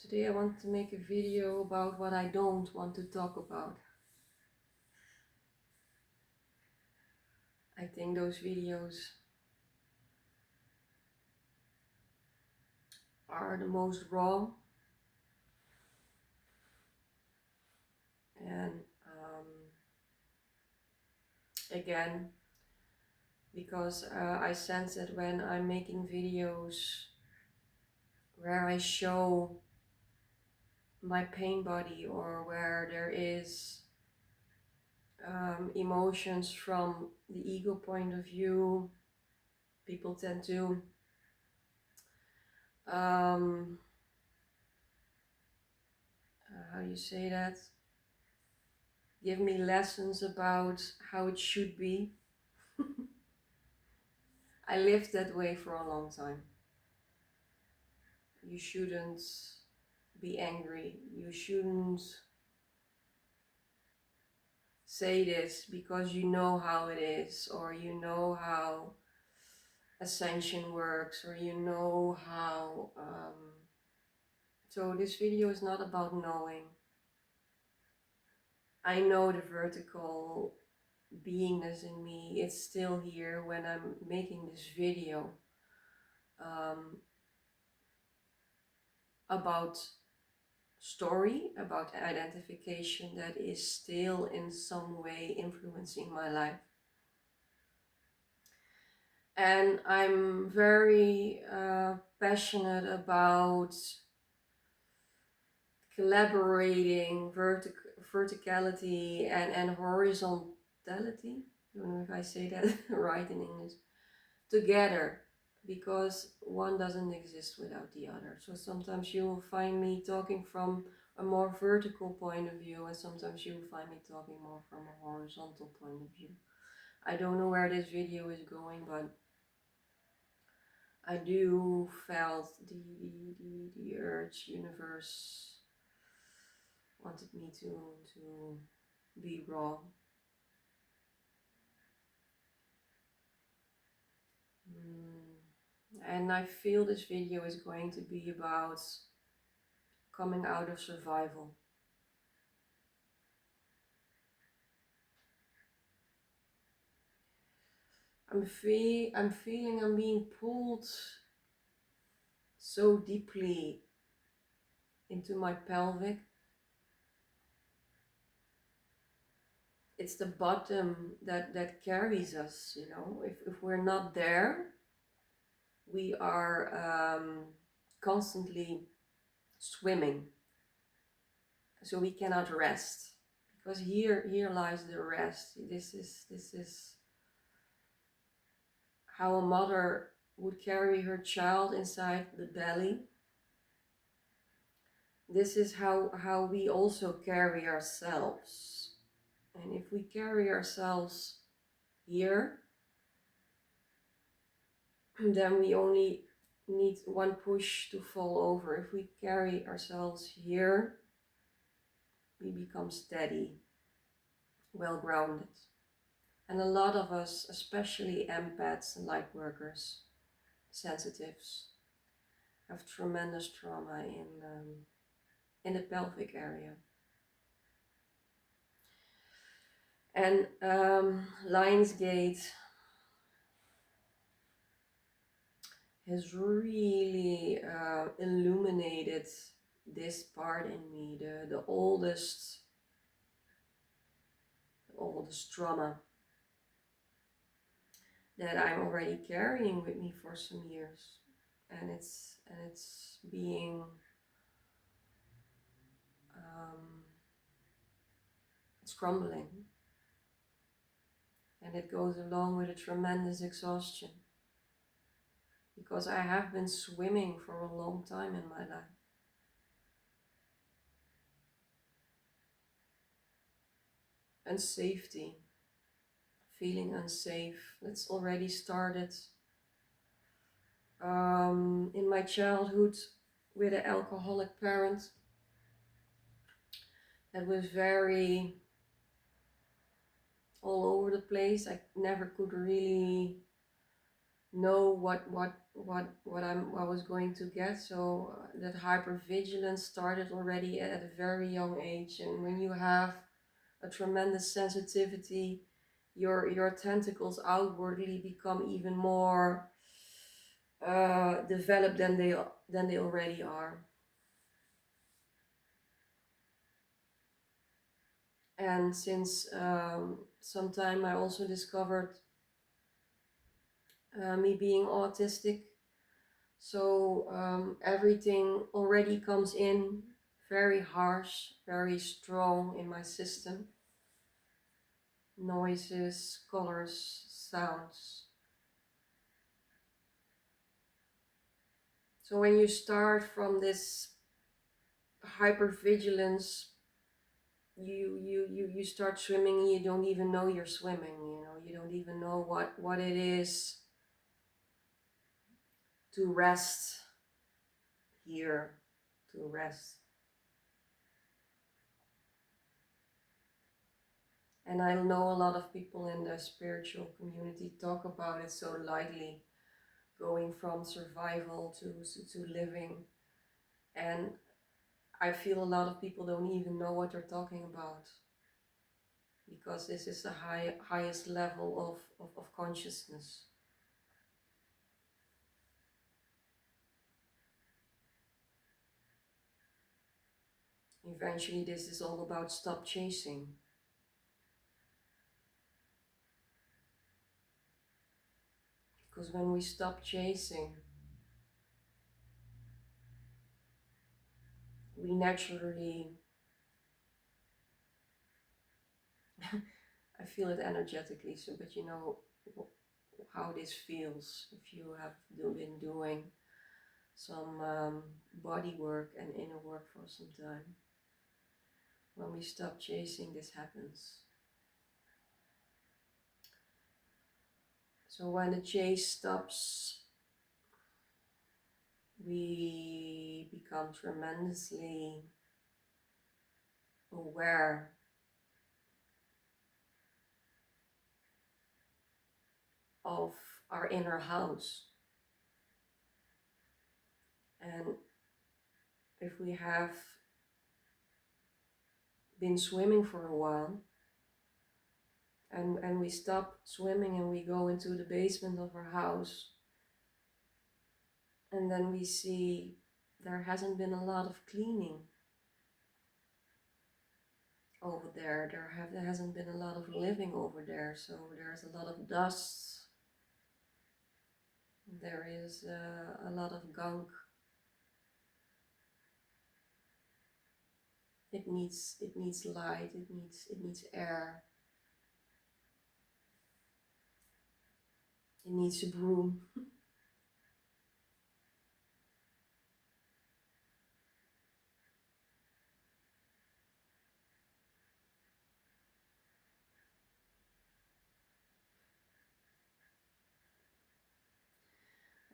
Today I want to make a video about what I don't want to talk about. I think those videos are the most raw and again, because I sense that when I'm making videos where I show my pain body or where there is emotions from the ego point of view, people tend to how do you say that? Give me lessons about how it should be. I lived that way for a long time. You shouldn't be angry. You shouldn't say this because you know how it is, or you know how ascension works, or you know how. So this video is not about knowing. I know the vertical beingness in me. It's still here when I'm making this video about story, about identification that is still in some way influencing my life. And I'm very passionate about collaborating verticality and horizontality. I don't know if I say that right in English. Together, because one doesn't exist without the other. So sometimes you will find me talking from a more vertical point of view, and sometimes you will find me talking more from a horizontal point of view. I don't know where this video is going, but I do felt the urge, universe wanted me to be raw. And I feel this video is going to be about coming out of survival. I'm feeling I'm being pulled so deeply into my pelvic. It's the bottom that carries us, you know. If we're not there, we are constantly swimming. So we cannot rest. Because here lies the rest. This is how a mother would carry her child inside the belly. This is how we also carry ourselves. And if we carry ourselves here, then we only need one push to fall over. If we carry ourselves here, we become steady, well grounded. And a lot of us, especially empaths and light workers, sensitives, have tremendous trauma in the pelvic area. And Lionsgate has really illuminated this part in me, the oldest trauma that I'm already carrying with me for some years, and it's being it's crumbling, and it goes along with a tremendous exhaustion, because I have been swimming for a long time in my life. Unsafety, feeling unsafe, that's already started in my childhood with an alcoholic parent that was very all over the place. I never could really know what I was going to get. So that hypervigilance started already at a very young age. And when you have a tremendous sensitivity, your tentacles outwardly become even more developed than they already are. And since some time, I also discovered me being autistic. So everything already comes in very harsh, very strong in my system. Noises, colors, sounds. So when you start from this hypervigilance, you start swimming and you don't even know you're swimming, you don't even know what it is to rest here, to rest. And I know a lot of people in the spiritual community talk about it so lightly, going from survival to living. And I feel a lot of people don't even know what they're talking about, because this is the highest level of consciousness. Eventually, this is all about stop chasing. Because when we stop chasing, we naturally, I feel it energetically, so, but you know how this feels if you have been doing some body work and inner work for some time. When we stop chasing, this happens. So when the chase stops, we become tremendously aware of our inner house. And if we have been swimming for a while, and we stop swimming and we go into the basement of our house, and then we see there hasn't been a lot of cleaning over there. There hasn't been a lot of living over there, so there's a lot of dust. There is a lot of gunk. It needs light. It needs air. It needs a broom.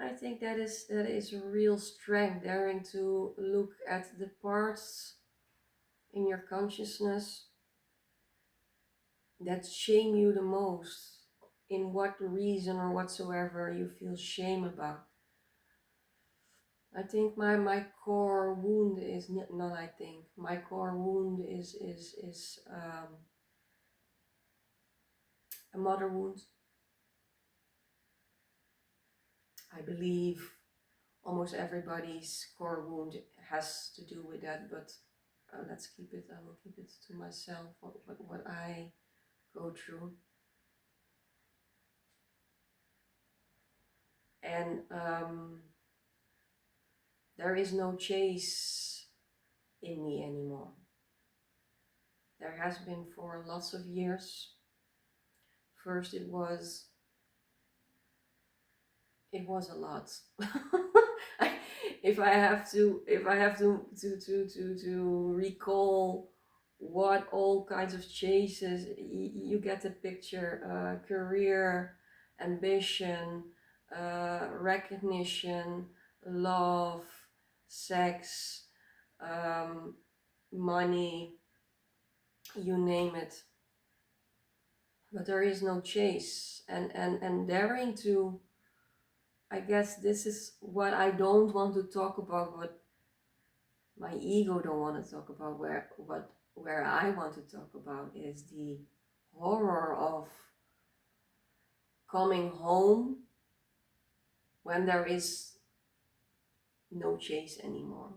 I think that is a real strength, daring to look at the parts in your consciousness that shame you the most, in what reason or whatsoever you feel shame about. I think my core wound is not. I think my core wound is a mother wound. I believe almost everybody's core wound has to do with that, but let's keep it. I will keep it to myself. What I go through, and there is no chase in me anymore. There has been for lots of years. First, it was a lot. If I have to recall what all kinds of chases, you get the picture. Career, ambition, recognition, love, sex, um, money, you name it. But there is no chase, and daring to I guess this is what I don't want to talk about, what my ego don't want to talk about. Where I want to talk about is the horror of coming home when there is no chase anymore.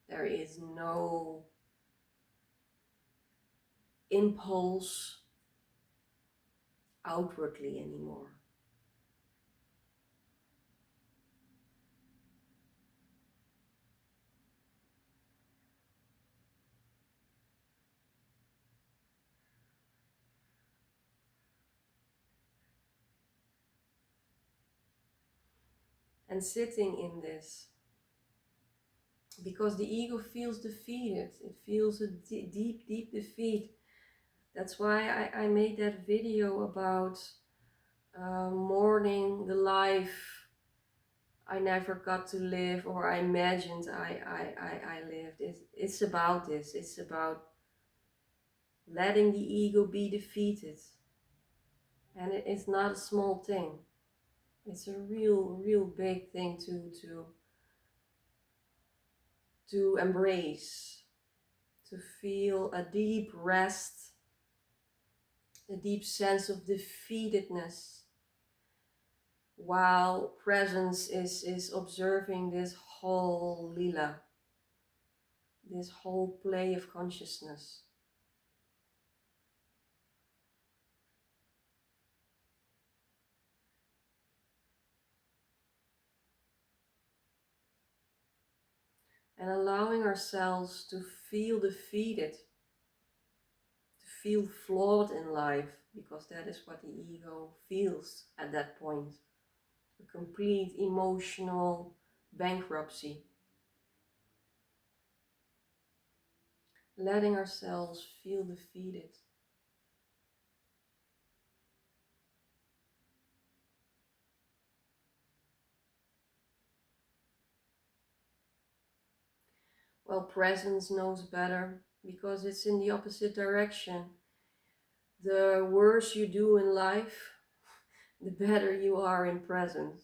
There is no impulse outwardly anymore. And sitting in this, because the ego feels defeated, it feels a deep defeat. That's why I made that video about mourning the life I never got to live, or I imagined I lived. It's about this. It's about letting the ego be defeated. And it's not a small thing. It's a real big thing to embrace, to feel a deep rest, a deep sense of defeatedness, while presence is observing this whole lila, this whole play of consciousness. And allowing ourselves to feel defeated, to feel flawed in life, because that is what the ego feels at that point. A complete emotional bankruptcy. Letting ourselves feel defeated. Well, presence knows better because it's in the opposite direction. The worse you do in life, the better you are in presence.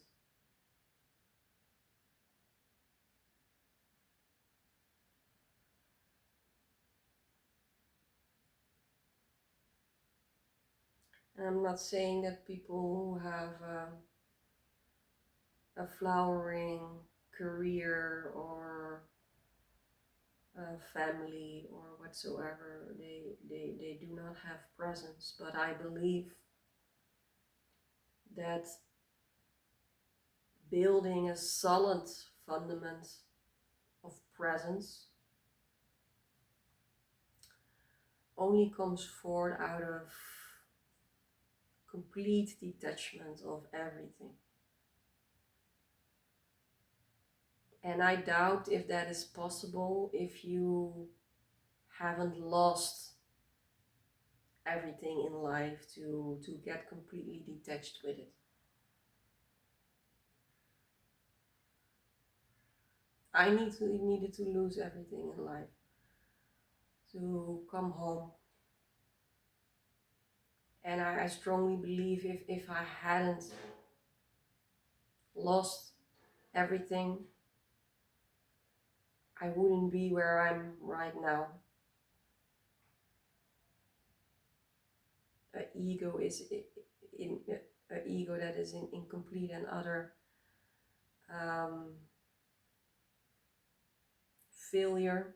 And I'm not saying that people who have a flowering career or a family or whatsoever, they do not have presence. But I believe that building a solid fundament of presence only comes forth out of complete detachment of everything. And I doubt if that is possible if you haven't lost everything in life to get completely detached with it. I needed to lose everything in life to come home. And I strongly believe if I hadn't lost everything, I wouldn't be where I'm right now. An ego is in an ego that is in complete and utter failure.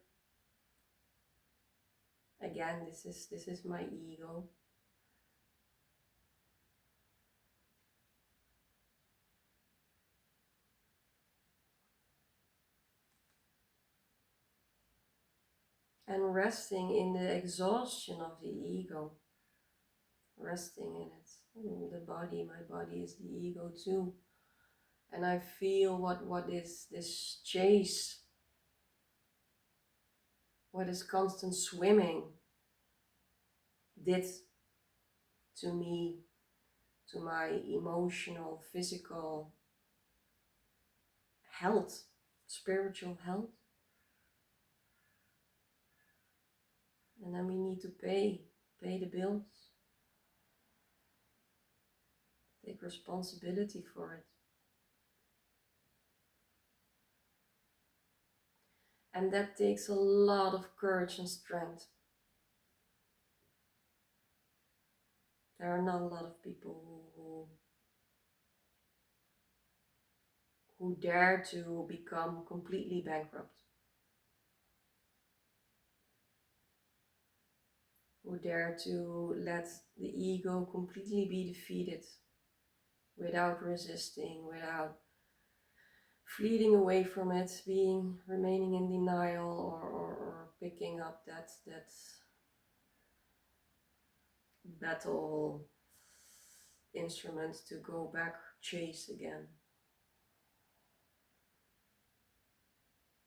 Again, this is my ego. And resting in the exhaustion of the ego, resting in it. The body, my body is the ego too. And I feel what is this chase, what is constant swimming did to me, to my emotional, physical health, spiritual health. And then we need to pay the bills, take responsibility for it. And that takes a lot of courage and strength. There are not a lot of people who dare to become completely bankrupt, who dare to let the ego completely be defeated without resisting, without fleeing away from it, remaining in denial, or picking up that battle instrument to go back chase again,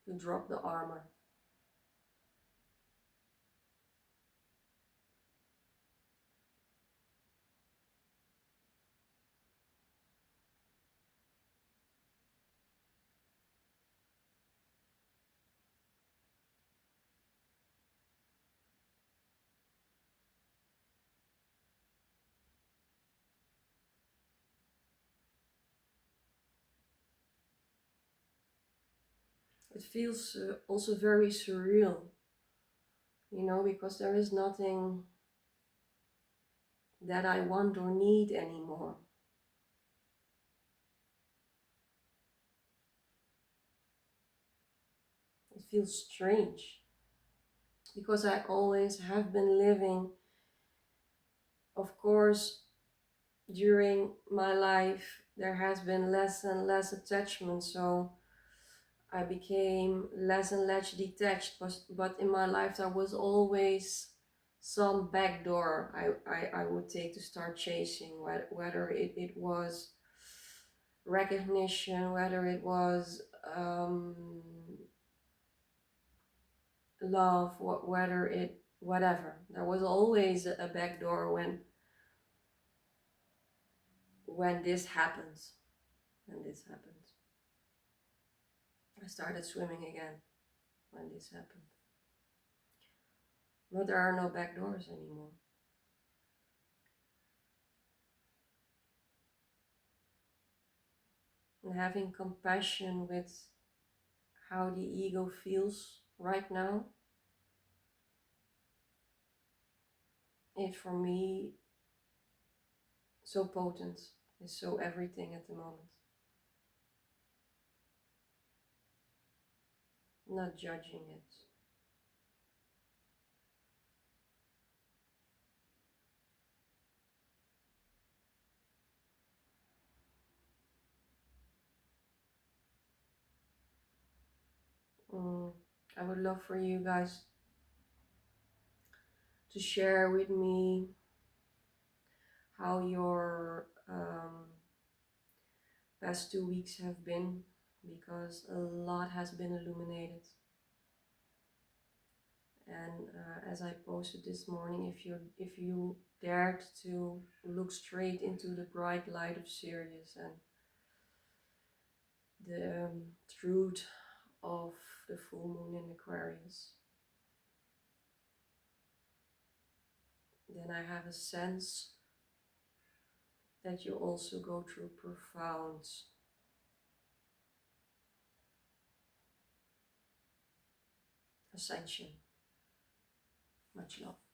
to drop the armor. It feels also very surreal, because there is nothing that I want or need anymore. It feels strange because I always have been living, of course, during my life there has been less and less attachment, so I became less and less detached, but in my life there was always some back door I would take to start chasing, whether it was recognition, whether it was love, whatever. There was always a back door when this happens. When this happened, I started swimming again when this happened. But there are no back doors anymore. And having compassion with how the ego feels right now is for me so potent, is so everything at the moment. Not judging it. Mm, I would love for you guys to share with me how your past 2 weeks have been, because a lot has been illuminated. And as I posted this morning, if you dared to look straight into the bright light of Sirius and the truth of the full moon in Aquarius, then I have a sense that you also go through profound ascension. Much love.